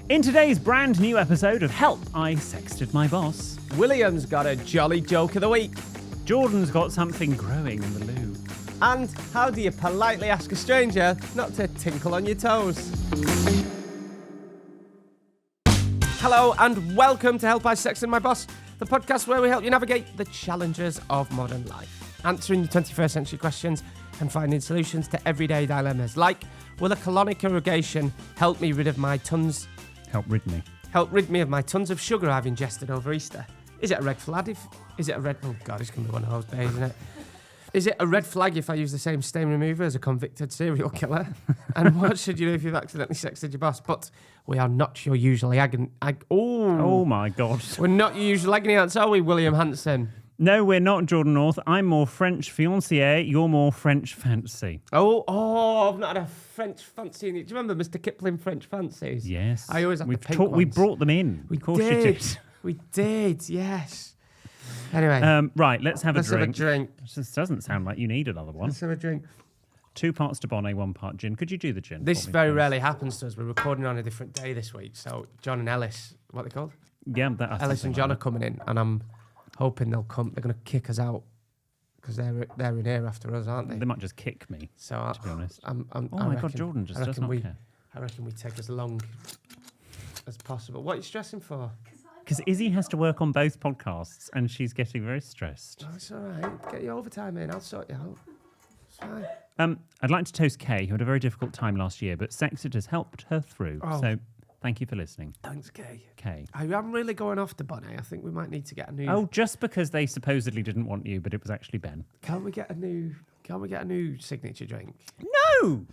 In today's brand new episode of Help, I Sexted My Boss. William's got a jolly joke of the week. Jordan's got something growing in the loo. And how do you politely ask a stranger not to tinkle on your toes? Hello and welcome to Help I Sexted My Boss, the podcast where we help you navigate the challenges of modern life, answering your 21st century questions and finding solutions to everyday dilemmas, like, will a colonic irrigation help me rid of my tons... Help rid me of my tons of sugar I've ingested over Easter? Is it a red flag Is it a red... Oh, God, it's going to be one of those days, isn't it? Is it a red flag if I use the same stain remover as a convicted serial killer? And what should you do if you've accidentally sexted your boss? But we are not your usual Oh, my God. We're not your usual agony ants, are we, William Hanson? No, we're not, Jordan North. I'm more French fiancé, you're more French fancy. Oh, I've not had a French fancy. Do you remember Mr. Kipling French fancies? Yes. I always had the pink ones. We brought them in. We of course you did. We did, yes. Anyway. Right, let's have a drink. Have a drink. This doesn't sound like you need another one. Let's have a drink. 2 parts to Bonnet, 1 part gin. Could you do the gin? This very rarely happens to us. We're recording on a different day this week. So John and Ellis, what are they called? Yeah, Ellis and John are coming in, and I'm hoping they'll come. They're going to kick us out because they're in here after us, aren't they? They might just kick me. So to be honest. Oh my God, Jordan just does not care. I reckon we take as long as possible. What are you stressing for? Because Izzy has to work on both podcasts, and she's getting very stressed. Oh, it's all right. Get your overtime in. I'll sort you out. It's fine. I'd like to toast Kay, who had a very difficult time last year, but Sexted has helped her through. Oh. So thank you for listening. Thanks, Kay. Kay. I am really going off to Bonnet. I think we might need to get a new... Oh, just because they supposedly didn't want you, but it was actually Ben. Can't we get a new signature drink? No!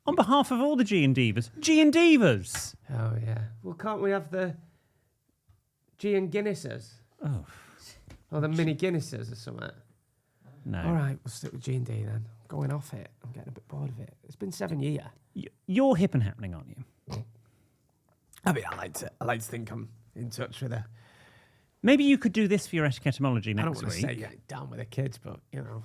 On behalf of all the G&Divas. G&Divas! Oh, yeah. Well, can't we have the G&Guinnesses? Oh. Or the mini Guinnesses or something? No. All right, we'll stick with G&D then. I'm going off it. I'm getting a bit bored of it. It's been 7 years. You're hip and happening, aren't you? I mean, I like to think I'm in touch with her. Maybe you could do this for your etiquetteology next week. I don't want to say down with the kids, but, you know.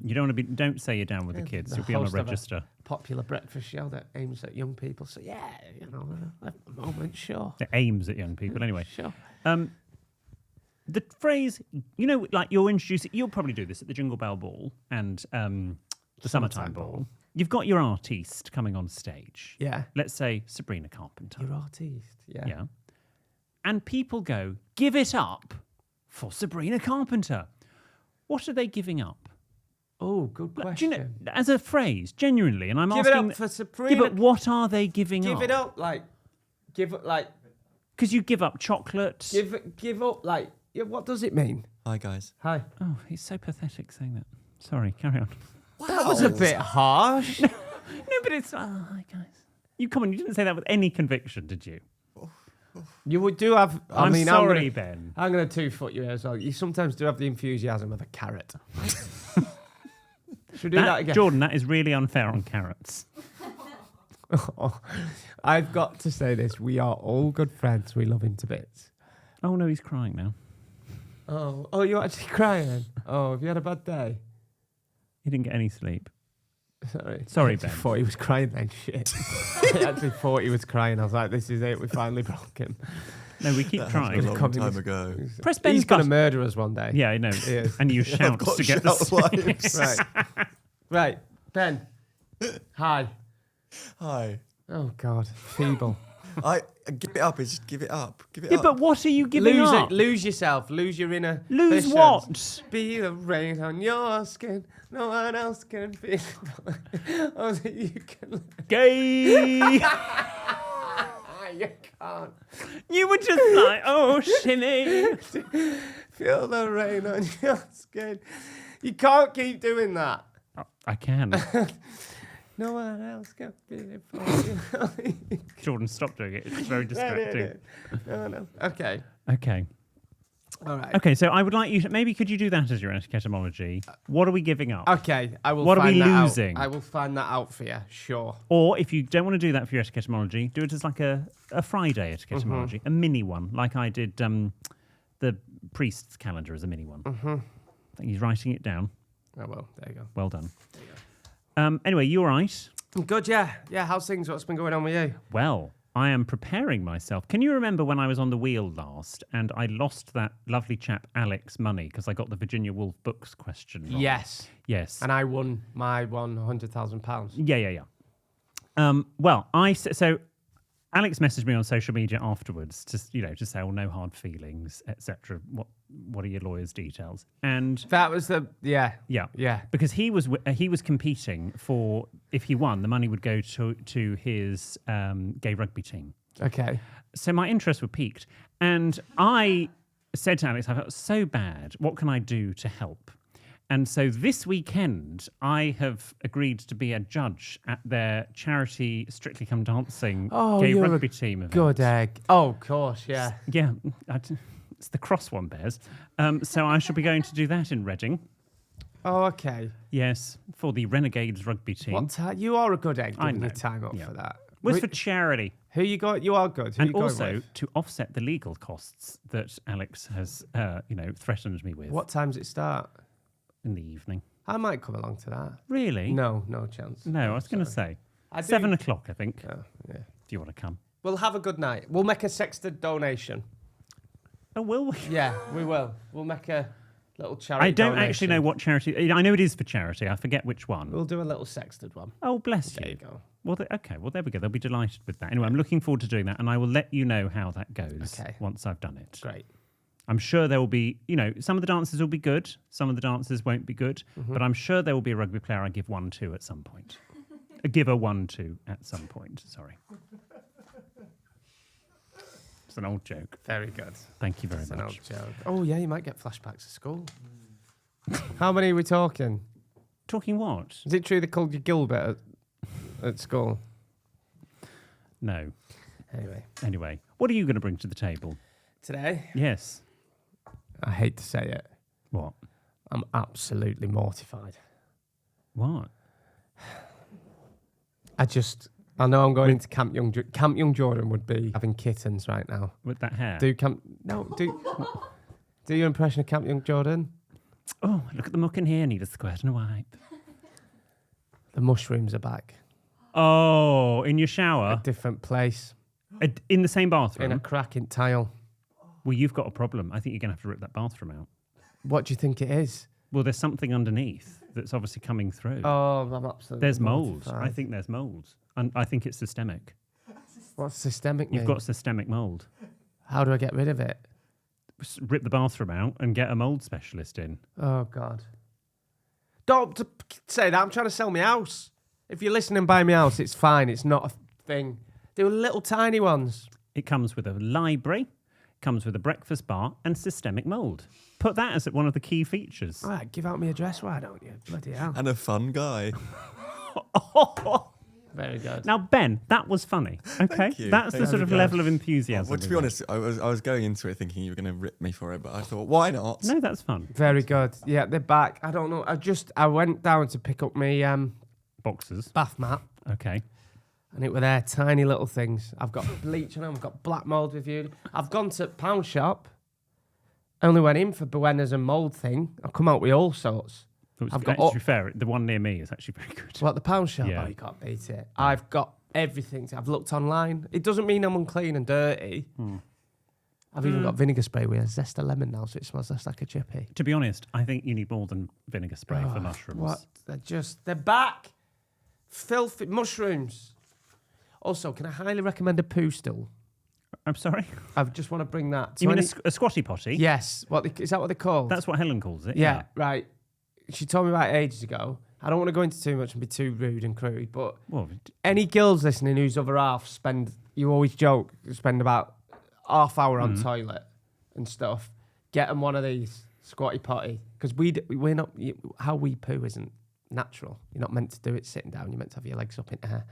You don't want to be... Don't say you're down with the kids. You'll be on a register. A popular breakfast show that aims at young people. So, yeah, you know, at the moment, sure. It aims at young people, anyway. Sure. The phrase, you know, like you'll introduce it, you'll probably do this at the Jingle Bell Ball and the Summertime Ball. You've got your artiste coming on stage. Yeah. Let's say Sabrina Carpenter. Your artiste, yeah. Yeah. And people go, give it up for Sabrina Carpenter. What are they giving up? Oh, good question. Do you know, as a phrase, genuinely, and I'm give asking... Give it up for Sabrina. Yeah, but what are they giving up? Give it up, like... Give it, like... Because you give up chocolate. Give up, like... Yeah, what does it mean? Hi, guys. Hi. Oh, he's so pathetic saying that. Sorry, carry on. Wow. That was a bit harsh. No, but it's... Oh, hi, guys. You didn't say that with any conviction, did you? You do have... I'm sorry, Ben. I'm going to 2-foot you as well. You sometimes do have the enthusiasm of a carrot. Should we do that again? Jordan, that is really unfair on carrots. I've got to say this. We are all good friends. We love him to bits. Oh, no, he's crying now. Oh, you're actually crying? Oh, have you had a bad day? He didn't get any sleep. Sorry, Ben. I thought he was crying then. Shit. I actually thought he was crying. I was like, this is it. We finally broke him. No, we keep trying. A long time ago. Press Ben's He's going to murder us one day. Yeah, I know. And you shout to get the sleep. Right. Ben. Hi. Hi. Oh, God. Feeble. Give it up. Just give it up. Give it yeah, up. but what are you giving up? Lose yourself. Lose your inner... Lose visions. what? Be the rain on your skin. No one else can feel it. Only you can... Gay! You can't. You were just like, oh, Shinny. Feel the rain on your skin. You can't keep doing that. Oh, I can. No one else can feel it for you. Jordan, stop doing it. It's very distracting. No. Okay. All right. Okay, so I would like you to, maybe could you do that as your etiquetteology? What are we giving up? Okay, I will What are find we that losing? out. I will find that out for you, sure. Or if you don't want to do that for your etiquetteology, do it as like a Friday etiquetteology, a mini one, like I did the priest's calendar as a mini one. I think he's writing it down. Oh, well, there you go. Well done. Anyway, you all right? I'm good, yeah. Yeah, how's things? What's been going on with you? Well, I am preparing myself. Can you remember when I was on the wheel last and I lost that lovely chap Alex money because I got the Virginia Woolf books question wrong? Yes. Yes. And I won my £100,000. Yeah. Well, so Alex messaged me on social media afterwards to say, "Oh, no hard feelings, etc. What are your lawyer's details?" And That was yeah. because he was competing for, if he won, the money would go to his gay rugby team. Okay. So my interests were piqued, and I said to Alex, "I felt so bad. What can I do to help?" And so this weekend, I have agreed to be a judge at their charity Strictly Come Dancing gay rugby team event. Good egg. Oh, of course, yeah. Yeah, it's the cross one, Bears. So I shall be going to do that in Reading. Oh, okay. Yes, for the Renegades rugby team. You are a good egg I giving know. your time up Yeah. for that. Was for charity. Who you got? You are good. Who And you going also with? to offset the legal costs that Alex has, threatened me with. What time does it start? In the evening. I might come along to that. Really? No chance. No, I was going to say. I do- 7 o'clock, I think. Oh, yeah. Do you want to come? We'll have a good night. We'll make a sexted donation. Oh, will we? Yeah, we will. We'll make a little charity I don't donation. actually know what charity. I know it is for charity. I forget which one. We'll do a little sexted one. Oh, bless There you. you go. Well, okay. Well, there we go. They'll be delighted with that. Anyway, I'm looking forward to doing that, and I will let you know how that goes Okay. once I've done it. Great. I'm sure there will be, some of the dances will be good, some of the dances won't be good, but I'm sure there will be a rugby player I give 1-2 at some point. Give a 1-2 at some point. Sorry. It's an old joke. Very good. Thank you very It's an old much. joke. Oh, yeah, you might get flashbacks to school. How many are we talking? Talking what? Is it true they called you Gilbert at school? No. Anyway, What are you going to bring to the table? today, Yes. I hate to say it, What? I'm absolutely mortified. What? I know I'm going into Camp Young. Camp Young Jordan would be having kittens right now. With that hair? Do your impression of Camp Young Jordan? Oh, look at the muck in here. Need a squirt and a wipe. The mushrooms are back. Oh, in your A shower? different place. In the same bathroom? In a cracking tile. Well, you've got a problem. I think you're going to have to rip that bathroom out. What do you think it is? Well, there's something underneath that's obviously coming through. Oh, I'm absolutely There's mold. mortified. I think there's mold. And I think it's systemic. What's systemic You've mean? got systemic mold. How do I get rid of it? Rip the bathroom out and get a mold specialist in. Oh, God. Don't say that. I'm trying to sell my house. If you're listening by my house, it's fine. It's not a thing. They were little tiny ones. It comes with a library, comes with a breakfast bar, and systemic mold. Put that as one of the key features. All right, give out my address, why don't you? Bloody hell. And a fun guy. Very good. Now, Ben, that was funny. Okay, Thank you. that's the Thank sort you, of guys. level of enthusiasm. Well, to be we honest, I was going into it thinking you were going to rip me for it, but I thought, why not? got. No, that's fun. Very good. Yeah, they're back. I don't know. I went down to pick up my Boxes. bath mat, Okay. and it were there, tiny little things. I've got bleach on them. I've got black mold reviewed. I've gone to Pound Shop. Only went in for Buenas and mold thing. I've come out with all sorts. I've got to be fair, the one near me is actually very good. What, the Pound Shop? Yeah. Oh, you can't beat it. I've got everything. I've looked online. It doesn't mean I'm unclean and dirty. I've even got vinegar spray with a zest of lemon now, so it smells less like a chippy. To be honest, I think you need more than vinegar spray for mushrooms. What? They're back. Filthy mushrooms. Also, can I highly recommend a poo stool? I'm sorry? I just want to bring that. to You mean any- a squatty potty? Yes. Is that what they're called? That's what Helen calls it. yeah, right. She told me about it ages ago. I don't want to go into too much and be too rude and crude, but Well, any girls listening whose other half you always joke, spend about half hour on toilet and stuff, get them one of these squatty potty. Because we're not, how we poo isn't natural. You're not meant to do it sitting down. You're meant to have your legs up in air,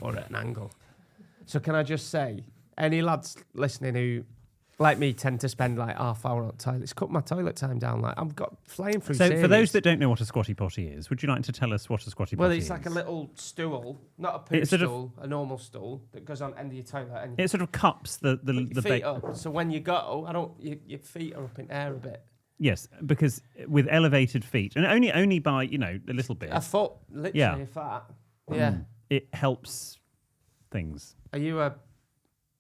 or at an angle. So can I just say, any lads listening who, like me, tend to spend like half hour on toilets, cut my toilet time down. Like I've got flying through. so for series. those that don't know what a squatty potty is, would you like to tell us what a squatty potty Well, is? it's like a little stool, not a poo It's sort of- stool, a normal stool that goes on end of your toilet. And It sort of cups the put your feet bait. up. So when you go, your feet are up in air a bit. Yes, because with elevated feet, and only by a little bit, A foot, literally Yeah. a fat. Yeah. it helps things. Are you a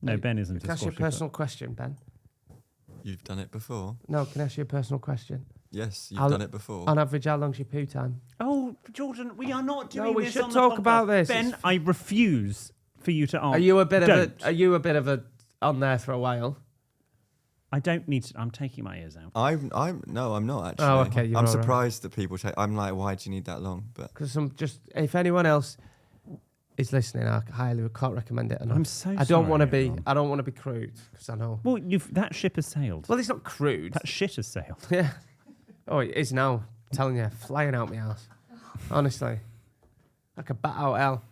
No, Ben isn't. Can I ask you a personal question, Ben? You've done it before. No, can I ask you a personal question? Yes, you've done it before. On average, how long's your poo time? Oh, Jordan, we are not doing No, we this should on talk the about podcast. this. Ben, I refuse for you to answer. Are you a bit Don't. Are you a bit of a on there for a while? I don't need to. I'm taking my ears out. I'm not actually. Oh, okay, you're I'm all right. surprised that people take. I'm like, why do you need that long? But Because if anyone else is listening, I can't recommend it enough. I'm so I don't sorry, want to be. everyone. I don't want to be crude because I know. Well, that ship has sailed. Well, it's not crude. That shit has sailed. Yeah. Oh, it is now. I'm telling you, flying out my ass. Honestly, like a bat out hell.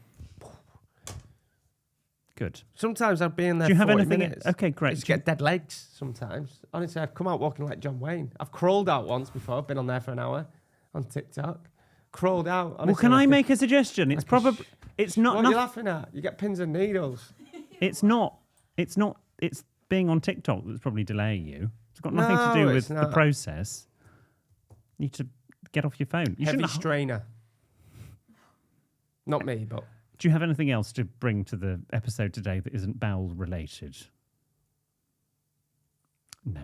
Good. Sometimes I'd be in there. Do you have 40 anything? minutes. Okay, I great. just get dead legs sometimes. Honestly, I'd come out walking like John Wayne. I've crawled out once before. I've been on there for an hour on TikTok. Crawled out. Honestly, Well, can I make a suggestion? It's like a probably. It's not. What are you enough- laughing at? You get pins and needles. It's not. It's not. It's being on TikTok that's probably delaying you. It's got nothing to do No, with it's the not. process. You need to get off your phone. You Heavy shouldn't. strainer. Not me, but Do you have anything else to bring to the episode today that isn't bowel related? No.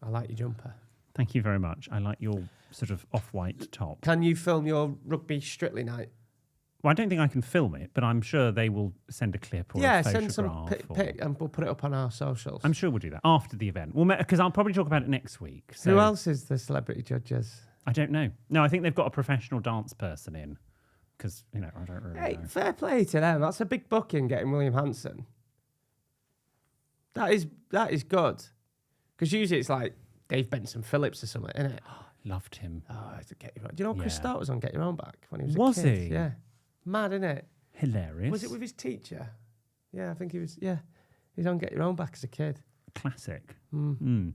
I like your jumper. Thank you very much. I like your sort of off-white top. Can you film your rugby Strictly night? Well, I don't think I can film it, but I'm sure they will send a clip or Yeah, a send photograph. some pic and we'll put it up on our socials. I'm sure we'll do that after the event. Well, because I'll probably talk about it next week. So Who else is the celebrity judges? I don't know. No, I think they've got a professional dance person in. Because, I don't really Hey, know. fair play to them. That's a big booking getting William Hanson. That is good. Because usually it's like Dave Benson Phillips or something, isn't it? Loved him. Oh, I have to get your own. Do you know Chris Yeah. Stark was on Get Your Own Back when he was Was a kid? he? Yeah. Mad, isn't it? Hilarious. Was it with his teacher? Yeah, I think he was. Yeah. He was on Get Your Own Back as a kid. Classic. Mm.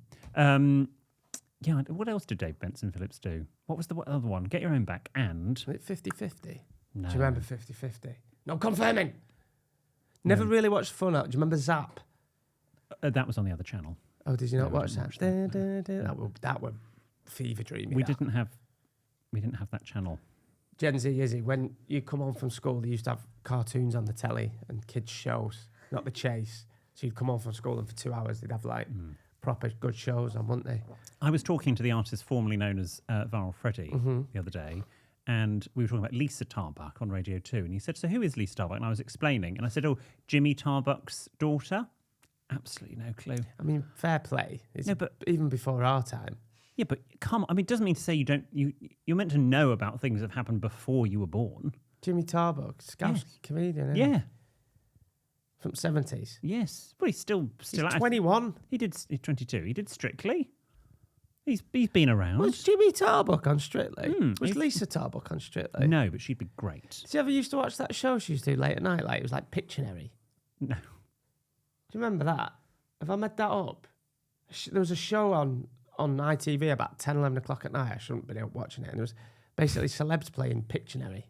Yeah, what else did Dave Benson Phillips do? What was the other one? Get Your Own Back and... Was it 50-50? No. Do you remember 50-50? No confirming. Never really watched Fun Out. Do you remember Zap? That was on the other channel. Oh, did you not No, I watch didn't that? watch that, That were fever dreamy. We that. didn't have that channel. Gen Z, Izzy, when you come home from school, they used to have cartoons on the telly and kids' shows, not the chase. So you'd come home from school and for 2 hours they'd have like proper good shows on, wouldn't they? I was talking to the artist formerly known as Viral Freddy the other day, and we were talking about Lisa Tarbuck on Radio 2, and he said, so who is Lisa Tarbuck? And I was explaining, and I said, oh, Jimmy Tarbuck's daughter? Absolutely no clue. I mean, fair play. It's No, but- even before our time. Yeah, but come on. I mean, it doesn't mean to say you're meant to know about things that have happened before you were born. Jimmy Tarbuck, Scouse Yes. comedian, isn't Yeah. he? From 70s. Yes. Well, he's still He's at- 21. He's 22. He did Strictly. He's been around. Was Jimmy Tarbuck on Strictly? Was he's- Lisa Tarbuck on Strictly? No, but she'd be great. Did you ever used to watch that show she used to do late at night? Like it was like Pictionary. No. Do you remember that? Have I made that up? There was a show on ITV about 10, 11 o'clock at night. I shouldn't have been out watching it. And there was basically celebs playing Pictionary.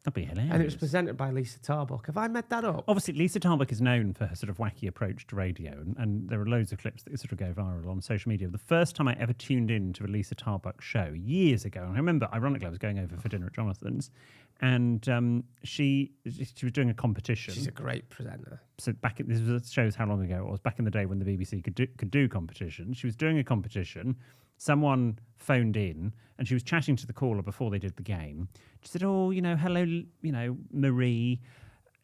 That'd be hilarious. And it was presented by Lisa Tarbuck. Have I made that up? Obviously, Lisa Tarbuck is known for her sort of wacky approach to radio, and there are loads of clips that sort of go viral on social media. The first time I ever tuned in to a Lisa Tarbuck show years ago, and I remember, ironically, I was going over for dinner at Jonathan's, and she was doing a competition. She's a great presenter. So this shows how long ago it was. Back in the day when the BBC could do competitions, she was doing a competition. Someone phoned in and she was chatting to the caller before they did the game. She said, "Oh, hello, Marie.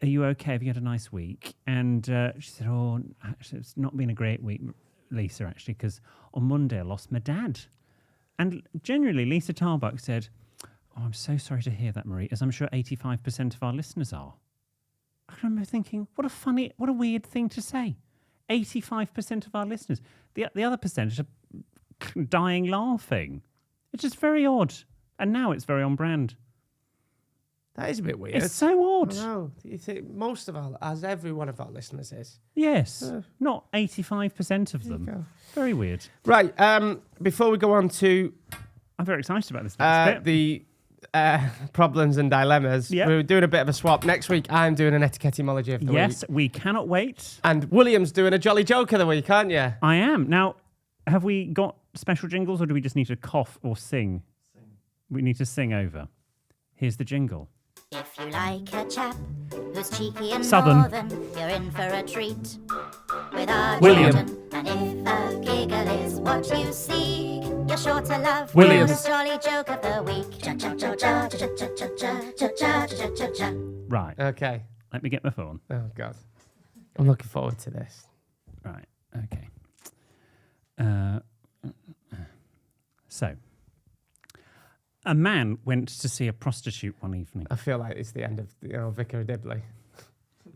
Are you okay? Have you had a nice week?" And she said, "Oh, actually, it's not been a great week, Lisa, actually, because on Monday I lost my dad." And generally, Lisa Tarbuck said, "Oh, I'm so sorry to hear that, Marie, as I'm sure 85% of our listeners are." I remember thinking, what a weird thing to say. 85% of our listeners. The other percentage are dying laughing. It's just very odd. And now it's very on brand. That is a bit weird. It's so odd. I know. You think most of our, as every one of our listeners is. Yes. Not 85% of There you them. go. Very weird. Right. Before we go on to I'm very excited about this next bit. the problems and dilemmas, Yep. we're doing a bit of a swap. Next week, I'm doing an etiquette-mology of the week. Yes, we cannot wait. And William's doing a jolly joke of the week, aren't you? I am. Now, have we got special jingles or do we just need to cough or sing? We need to sing over. Here's the jingle. If you like a chap who's cheeky and Southern. northern, you're in for a treat with our William. Jordan. And if a giggle is what you seek, you're sure to love Williams. Will's jolly joke of the week. Cha cha cha cha cha cha cha cha cha cha cha cha cha. Right. Okay. Let me get my phone. Oh, God. I'm looking forward to this. Right. Okay. So, a man went to see a prostitute one evening. I feel like it's the end of Vicar of Dibley.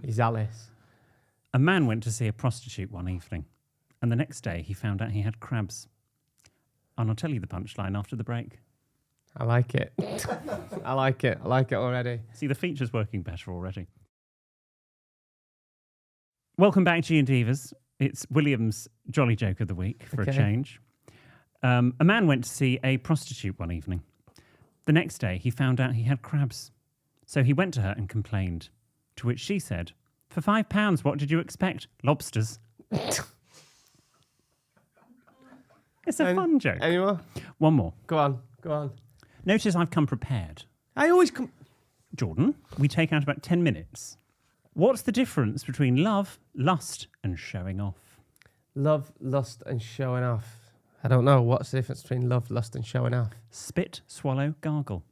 He's Alice. A man went to see a prostitute one evening, and the next day he found out he had crabs. And I'll tell you the punchline after the break. I like it. I like it. I like it already. See, the feature's working better already. Welcome back, G&Divas. It's William's Jolly Joke of the Week, for a change. A man went to see a prostitute one evening. The next day, he found out he had crabs. So he went to her and complained, to which she said, "For £5, what did you expect? Lobsters." It's a fun joke. Any more? One more. Go on. Notice I've come prepared. I always come... Jordan, we take out about 10 minutes. What's the difference between love, lust, and showing off? Love, lust, and showing off. I don't know. What's the difference between love, lust, and showing off? Spit, swallow, gargle.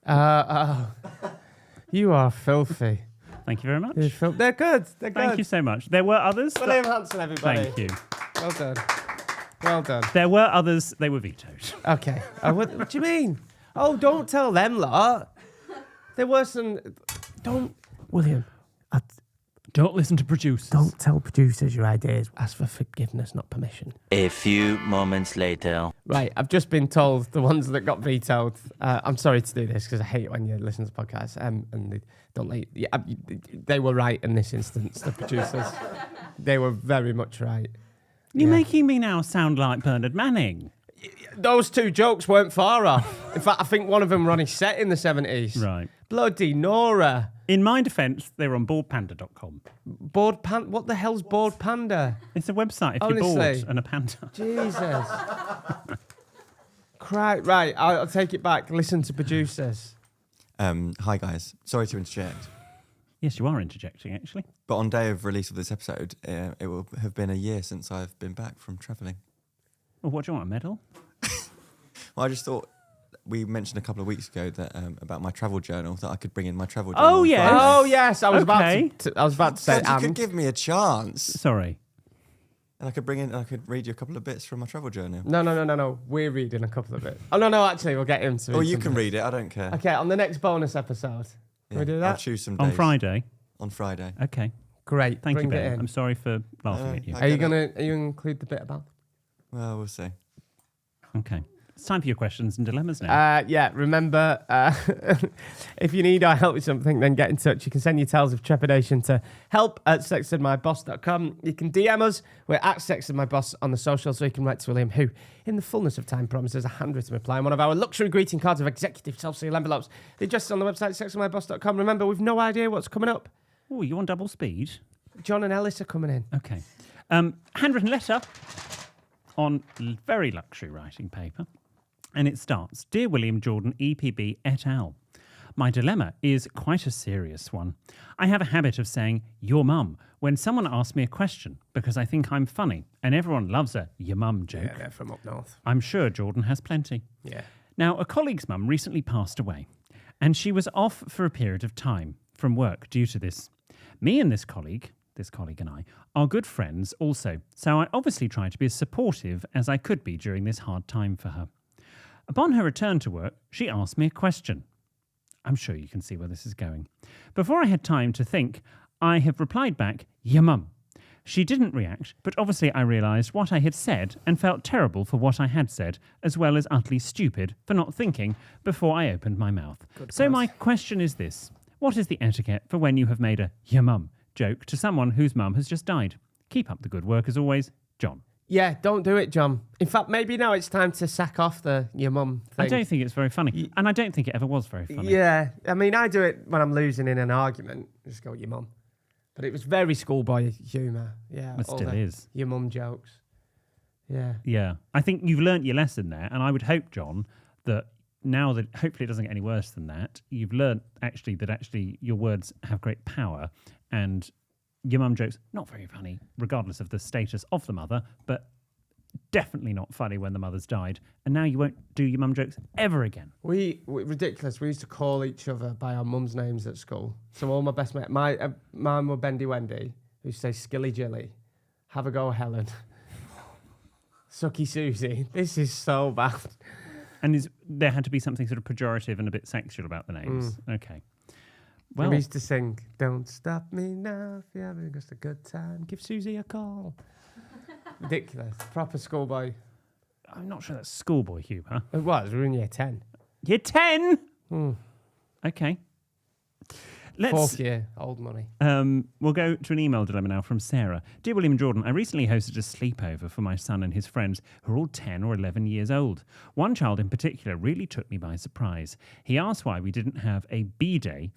You are filthy. Thank you very much. They're good. They're good. Thank you so much. There were others. William Hanson, everybody. Thank you. Well done. Well done. There were others. They were vetoed. Okay. What do you mean? Oh, don't tell them, lot. There were some... Don't... William, Don't listen to producers. don't tell producers your ideas. Ask for forgiveness, not permission. A few moments later. Right, I've just been told the ones that got vetoed. I'm sorry to do this because I hate it when you listen to podcasts and they don't let you, they were right in this instance, the producers. They were very much right. You're making me now sound like Bernard Manning. Those two jokes weren't far off. In fact, I think one of them were on his set in the 70s. Right. Bloody Nora. In my defence, they were on boardpanda.com. What the hell's Bored Panda? It's a website if Honestly. you're bored and a panda. Jesus. Right, I'll take it back. Listen to producers. Hi guys, sorry to interject, Yes, you are interjecting, actually. but on day of release of this episode, it will have been a year since I've been back from travelling. Well, what do you want, a medal? Well, I just thought we mentioned a couple of weeks ago that about my travel journal that I could bring in my travel journal. Oh, on yes. Friday. Oh yes, I was Okay. about to say God, you could give me a chance, Sorry. and I could bring in. I could read you a couple of bits from my travel journal. No. We're reading a couple of it. Oh no, actually, we'll get him to. Or you can read it. I don't care. Okay, on the next bonus episode. Can we do I'll that? choose some days. On Friday? On Friday. Okay. Great. Thank Bring you, it Ben. in. I'm sorry for laughing at you. Are you gonna include the bit about? Well, we'll see. Okay. It's time for your questions and dilemmas now. Yeah, remember, if you need our help with something, then get in touch. You can send your tales of trepidation to help@sexandmyboss.com. You can DM us. We're at sexandmyboss on the socials, so you can write to William, who, in the fullness of time, promises a handwritten reply on one of our luxury greeting cards of executive self-seal envelopes. The address is on the website, sexandmyboss.com. Remember, we've no idea what's coming up. Oh, you on double speed? John and Ellis are coming in. Okay. Handwritten letter on very luxury writing paper. And it starts, Dear William Jordan, EPB et al. My dilemma is quite a serious one. I have a habit of saying, your mum, when someone asks me a question because I think I'm funny, and everyone loves a your mum joke. Yeah, they're from up north. I'm sure Jordan has plenty. Yeah. Now, a colleague's mum recently passed away, and she was off for a period of time from work due to this. Me and this colleague and I, are good friends also, so I obviously tried to be as supportive as I could be during this hard time for her. Upon her return to work, she asked me a question. I'm sure you can see where this is going. Before I had time to think, I have replied back, your mum. She didn't react, but obviously I realised what I had said and felt terrible for what I had said, as well as utterly stupid for not thinking before I opened my mouth. So my question is this. What is the etiquette for when you have made a your mum joke to someone whose mum has just died? Keep up the good work as always, John. Yeah, don't do it, John. In fact, maybe now it's time to sack off the your mum thing. I don't think it's very funny. And I don't think it ever was very funny. Yeah, I mean, I do it when I'm losing in an argument. Just go, your mum. But it was very schoolboy humour. Yeah, It all still the is. Your mum jokes. Yeah. Yeah. I think you've learnt your lesson there. And I would hope, John, that now that hopefully it doesn't get any worse than that, you've learned that your words have great power, and your mum jokes, not very funny, regardless of the status of the mother, but definitely not funny when the mother's died. And now you won't do your mum jokes ever again. Ridiculous. We used to call each other by our mums' names at school. So all my best mates, my mum were Bendy Wendy, who used to say Skilly Jilly, have a go Helen, Sucky Susie. This is so bad. And there had to be something sort of pejorative and a bit sexual about the names. Okay. Well, we used to sing, don't stop me now if you're having just a good time. Give Susie a call. Ridiculous. Proper schoolboy. I'm not sure that's schoolboy humour. It was. We were in year 10. Year 10? Okay. Fourth year. Old money. We'll go to an email dilemma now from Sarah. Dear William and Jordan, I recently hosted a sleepover for my son and his friends who are all 10 or 11 years old. One child in particular really took me by surprise. He asked why we didn't have a B-day,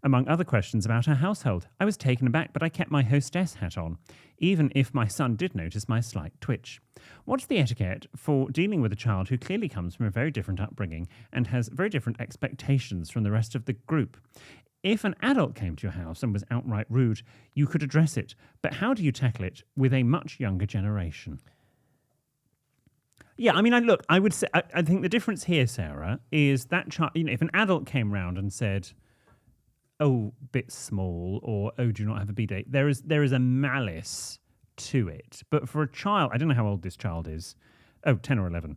among other questions about our household. I was taken aback, but I kept my hostess hat on, even if my son did notice my slight twitch. What's the etiquette for dealing with a child who clearly comes from a very different upbringing and has very different expectations from the rest of the group? If an adult came to your house and was outright rude, you could address it, but how do you tackle it with a much younger generation? Yeah, I mean, I would say, I think the difference here, Sarah, is that child, if an adult came round and said, oh, bit small, or oh, do you not have a B-day? There is a malice to it. But for a child, I don't know how old this child is. Oh, 10 or 11.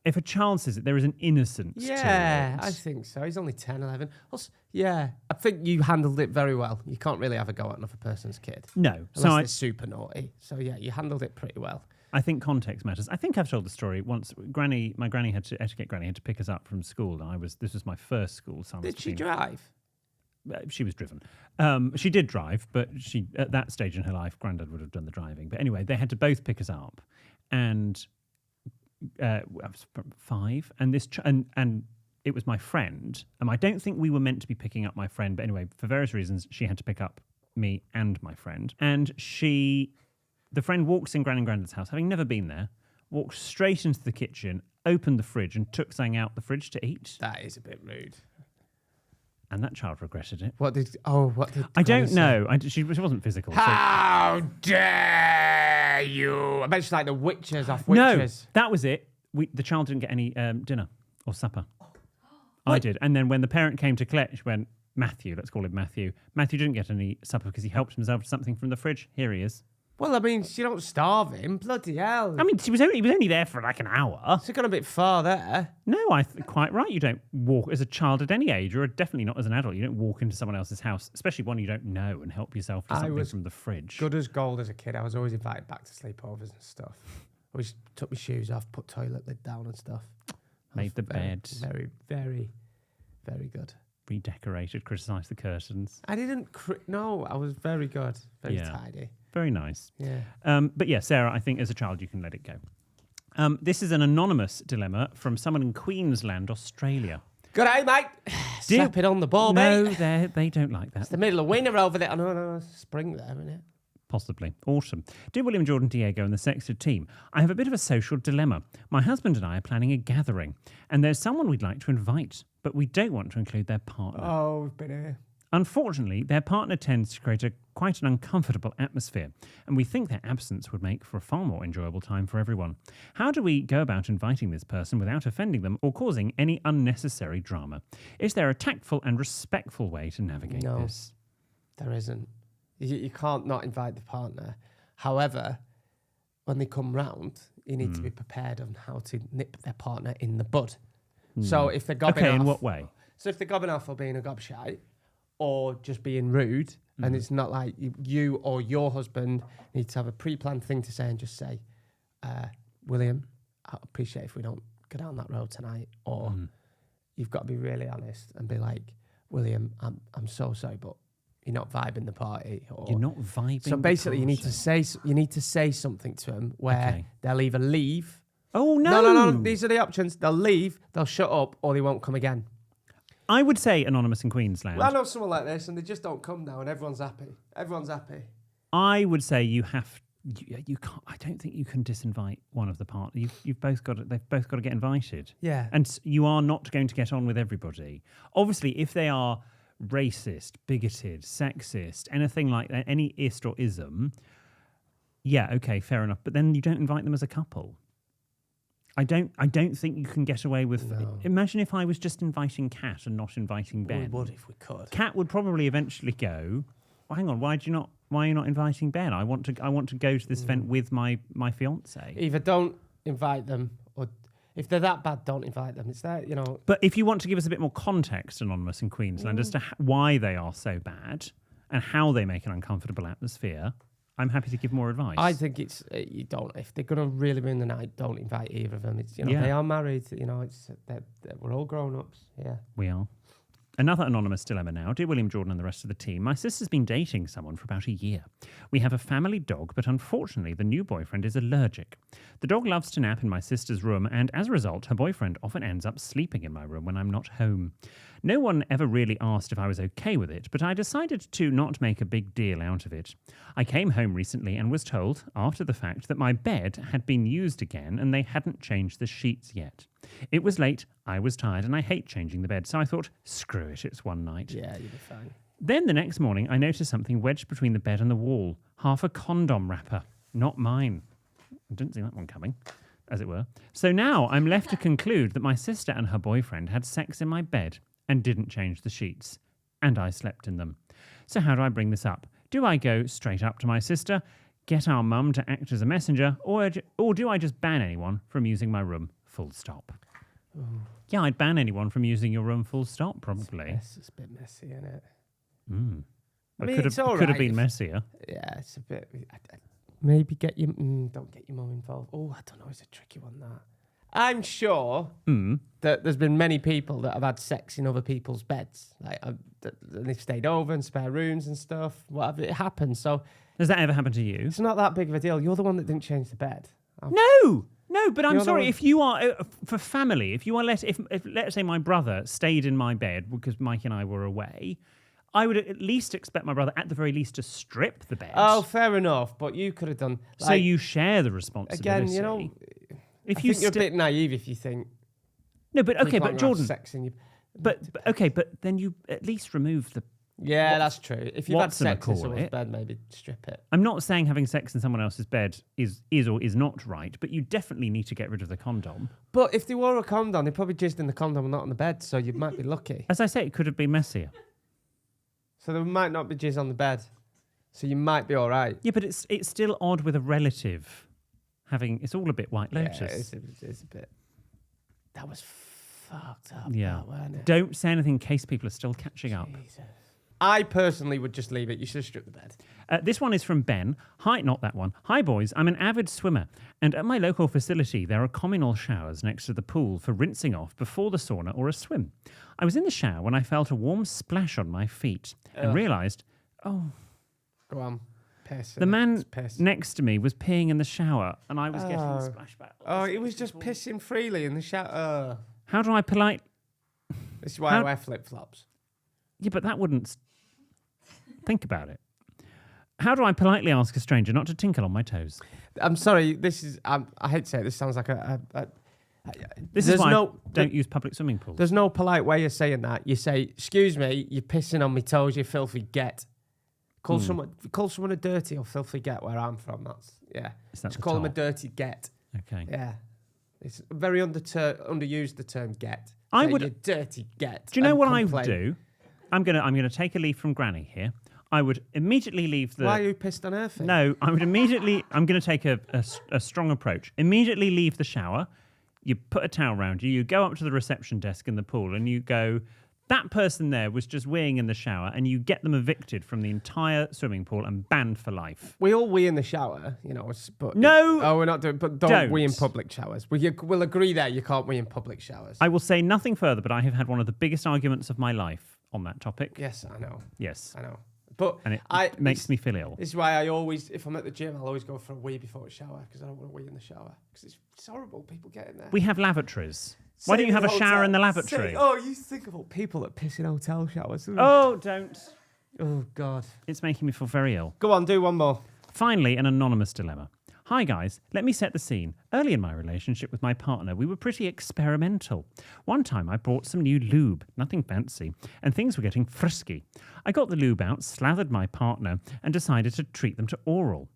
If a child says it, there is an innocence to it. Yeah, I think so. He's only 10, 11. Also, yeah, I think you handled it very well. You can't really have a go at another person's kid. No. Unless they're super naughty. So, yeah, you handled it pretty well. I think context matters. I think I've told the story once. My granny had to pick us up from school. And this was my first school. So Did she drive? She was driven. She did drive, but at that stage in her life, Grandad would have done the driving. But anyway, they had to both pick us up, and I was 5, and and it was my friend. I don't think we were meant to be picking up my friend, but anyway, for various reasons, she had to pick up me and my friend. And the friend walks in Gran and Grandad's house, having never been there, walked straight into the kitchen, opened the fridge, and took something out the fridge to eat. That is a bit rude. And that child regretted it. What did I don't know. She wasn't physical. How dare you? I bet she's like the witches off Witches. No, that was it. The child didn't get any dinner or supper. I did. And then when the parent came to collect, she went, Matthew, let's call him Matthew. Matthew didn't get any supper because he helped himself to something from the fridge. Here he is. Well, I mean, she don't starve him. Bloody hell. I mean, he was only there for like an hour. She's gone a bit far there. No, quite right. You don't walk as a child at any age, or definitely not as an adult. You don't walk into someone else's house, especially one you don't know, and help yourself to something from the fridge. Good as gold as a kid. I was always invited back to sleepovers and stuff. Always took my shoes off, put toilet lid down and stuff. Made the bed. Very, very, very good. Redecorated, criticised the curtains. I didn't. No, I was very good. Very tidy. Very nice. Yeah. But yeah, Sarah, I think as a child you can let it go. This is an anonymous dilemma from someone in Queensland, Australia. Good day, mate. Slap it on the ball, mate. No, they don't like that. It's the middle of winter over there. Oh, no, spring there, isn't it? Possibly. Autumn. Dear William, Jordan, Diego and the Sexted team, I have a bit of a social dilemma. My husband and I are planning a gathering, and there's someone we'd like to invite, but we don't want to include their partner. Oh, we've been here. Unfortunately, their partner tends to create quite an uncomfortable atmosphere, and we think their absence would make for a far more enjoyable time for everyone. How do we go about inviting this person without offending them or causing any unnecessary drama? Is there a tactful and respectful way to navigate this? There isn't. You can't not invite the partner. However, when they come round, you need to be prepared on how to nip their partner in the bud. So if they're gobbing off... in what way? So if they're gobbing off or being a gobshite, or just being rude, and it's not like you or your husband need to have a pre-planned thing to say and just say, William, I appreciate if we don't go down that road tonight, or you've got to be really honest and be like, William, I'm so sorry, but you're not vibing the party. Or, you're not vibing. So basically, you need to say something to them where they'll either leave. Oh no! No! These are the options. They'll leave, they'll shut up, or they won't come again. I would say anonymous in Queensland. Well, I know someone like this, and they just don't come now, and everyone's happy. Everyone's happy. I would say you have You can't. I don't think you can disinvite one of the partners. You've both got. They've both got to get invited. Yeah. And you are not going to get on with everybody. Obviously, if they are racist, bigoted, sexist, anything like that, any ist or ism, yeah, okay, fair enough. But then you don't invite them as a couple. I don't think you can get away with. No. Imagine if I was just inviting Kat and not inviting Ben. We would if we could. Kat would probably eventually go, well, hang on, why are you not inviting Ben? I want to go to this event with my fiance. Either don't invite them, or if they're that bad, don't invite them. It's that, But if you want to give us a bit more context, Anonymous in Queensland, as to why they are so bad and how they make an uncomfortable atmosphere, I'm happy to give more advice. I think it's you don't. If they're gonna really ruin the night, don't invite either of them. It's they are married. It's we're all grown ups. Yeah, we are. Another anonymous dilemma now. Dear William Jordan and the rest of the team, my sister's been dating someone for about a year. We have a family dog, but unfortunately the new boyfriend is allergic. The dog loves to nap in my sister's room, and as a result, her boyfriend often ends up sleeping in my room when I'm not home. No one ever really asked if I was okay with it, but I decided to not make a big deal out of it. I came home recently and was told, after the fact, that my bed had been used again and they hadn't changed the sheets yet. It was late, I was tired, and I hate changing the bed, so I thought, screw it, it's one night. yeah, you'll be fine. Then the next morning, I noticed something wedged between the bed and the wall. Half a condom wrapper. Not mine. I didn't see that one coming, as it were. So now I'm left to conclude that my sister and her boyfriend had sex in my bed and didn't change the sheets. And I slept in them. So how do I bring this up? Do I go straight up to my sister, get our mum to act as a messenger, or do I just ban anyone from using my room? Full stop. Ooh. Yeah, I'd ban anyone from using your room full stop, probably. It's a bit messy, isn't it? It mean, could it's have all could have right been messier. Yeah, it's a bit. Maybe don't get your mum involved. Oh, I don't know. It's a tricky one, that. I'm sure that there's been many people that have had sex in other people's beds. Like, they've stayed over in spare rooms and stuff. Whatever, it happens. So, Has that ever happened to you? it's not that big of a deal. You're the one that didn't change the bed. No, but I'm You're the sorry. one- If you are for family, if you are if let's say my brother stayed in my bed because Mike and I were away, I would at least expect my brother, at the very least, to strip the bed. Oh, fair enough. But you could have done. So you share the responsibility. Again, if I you think you're a bit naive if you think. no, but okay, you but can't have Jordan, sex in your. but okay, but then you at least remove the. Yeah, that's true. If you've had Watson would sex in call someone's it. bed, maybe strip it. I'm not saying having sex in someone else's bed is or is not right, but you definitely need to get rid of the condom. But if they wore a condom, they probably jizzed in the condom and not on the bed, so you might be lucky. As I say, it could have been messier. So there might not be jizz on the bed, so you might be all right. Yeah, but it's still odd with a relative having. It's all a bit White Lotus. Yeah, it's a bit. That was fucked up. Yeah. that, weren't it? Don't say anything in case people are still catching up. Jesus. I personally would just leave it. You should have stripped the bed. This one is from Ben. Hi, not that one. Hi, boys. I'm an avid swimmer, and at my local facility, there are communal showers next to the pool for rinsing off before the sauna or a swim. I was in the shower when I felt a warm splash on my feet and realised, Go on. Piss. the man Piss. next to me was peeing in the shower, and I was getting the splashback. Oh, he was just pissing freely in the shower. How do I polite? This is why I wear flip-flops. Yeah, but that wouldn't. Think about it. How do I politely ask a stranger not to tinkle on my toes? I'm sorry. This is. I hate to say it. This sounds like This is why I don't use public swimming pools. There's no polite way of saying that. You say, "Excuse me, you're pissing on my toes. You filthy get." Call someone a dirty or filthy get. Where I'm from, just call them a dirty get. Okay. Yeah, it's very underused. The term get. I Say, would. You dirty get. Do you know what I complain. would do? I'm gonna take a leaf from Granny here. I would immediately leave the. Why are you pissed on her feet? No, I would immediately. I'm going to take a strong approach. Immediately leave the shower. You put a towel around you. You go up to the reception desk in the pool, and you go. That person there was just weeing in the shower, and you get them evicted from the entire swimming pool and banned for life. We all wee in the shower, but No! we're not doing. But don't wee in public showers. We'll agree there. You can't wee in public showers. I will say nothing further, but I have had one of the biggest arguments of my life on that topic. Yes, I know. Yes. I know. But And it makes me feel ill. This is why I always, if I'm at the gym, I'll always go for a wee before a shower because I don't want to wee in the shower because it's horrible. People get in there. We have lavatories. Why don't you have a shower in the lavatory? You think about people that piss in hotel showers. Oh, don't. Oh, God. It's making me feel very ill. Go on, do one more. Finally, an anonymous dilemma. Hi guys, let me set the scene. Early in my relationship with my partner, we were pretty experimental. One time I bought some new lube, nothing fancy, and things were getting frisky. I got the lube out, slathered my partner, and decided to treat them to oral.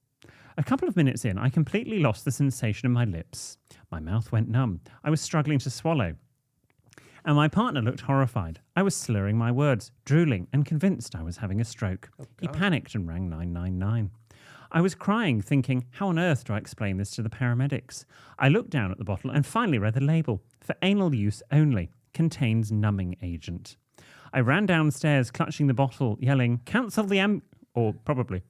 A couple of minutes in, I completely lost the sensation in my lips. My mouth went numb. I was struggling to swallow. And my partner looked horrified. I was slurring my words, drooling, and convinced I was having a stroke. He panicked and rang 999. I was crying, thinking, how on earth do I explain this to the paramedics? I looked down at the bottle and finally read the label. For anal use only. Contains numbing agent. I ran downstairs, clutching the bottle, yelling, cancel the or probably,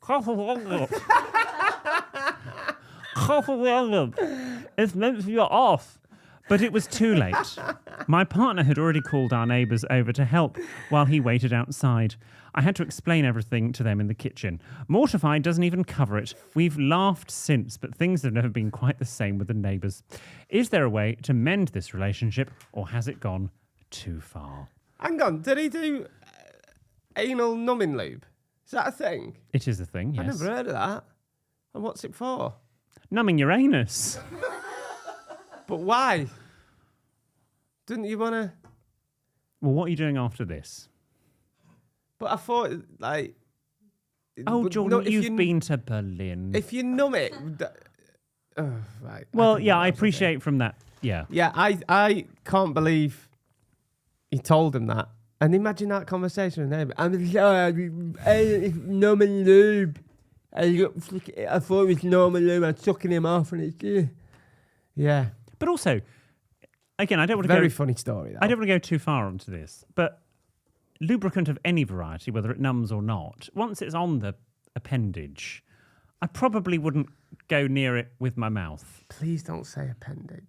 it's meant for your off. But it was too late. My partner had already called our neighbours over to help while he waited outside. I had to explain everything to them in the kitchen. Mortified doesn't even cover it. We've laughed since, but things have never been quite the same with the neighbours. Is there a way to mend this relationship, or has it gone too far? Hang on, did he do anal numbing lube? Is that a thing? It is a thing, yes. I never heard of that. And what's it for? Numbing your anus. But why? Didn't you want to... Well, what are you doing after this? But I thought, like... Oh, but Jordan, no, you've been to Berlin. If you numb it... right. Well, yeah, I appreciate from that. Yeah. Yeah, I can't believe he told him that. And imagine that conversation with him. I'm sorry, it's numbing lube. I thought it was normal lube. I'm sucking him off and it's... Yeah. But also, again, I don't want to Very funny story, though. I don't want to go too far onto this, but lubricant of any variety, whether it numbs or not, once it's on the appendage, I probably wouldn't go near it with my mouth. Please don't say appendage.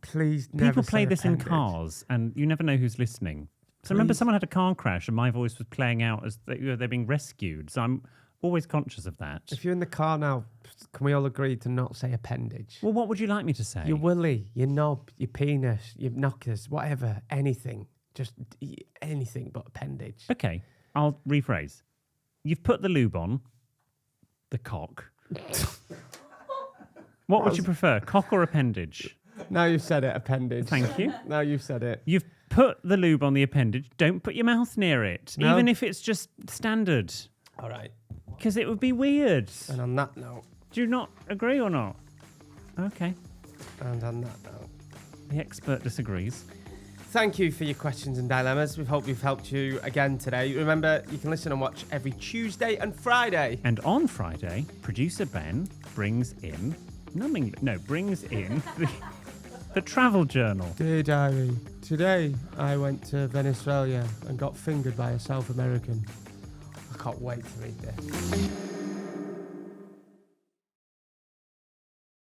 Please never people play say this appendage. in cars, and you never know who's listening. So remember, someone had a car crash, and my voice was playing out as they're being rescued. So I'm always conscious of that. If you're in the car now, can we all agree to not say appendage? Well, what would you like me to say? Your willy, your knob, your penis, your knockers, whatever, anything. Just anything but appendage. Okay, I'll rephrase. You've put the lube on, the cock. What would you prefer, cock or appendage? Now you've said it, appendage. Thank you. Now you've said it. You've put the lube on the appendage. Don't put your mouth near it, No. even if it's just standard, All right. because it would be weird. And on that note, Do you not agree or not? Okay, and on that note, the expert disagrees. thank you for your questions and dilemmas. We hope we've helped you again today. Remember, you can listen and watch every Tuesday and Friday. And on Friday, producer Ben brings in the travel journal. Dear Diary, today I went to Venezuela and got fingered by a South American. I can't wait to read this.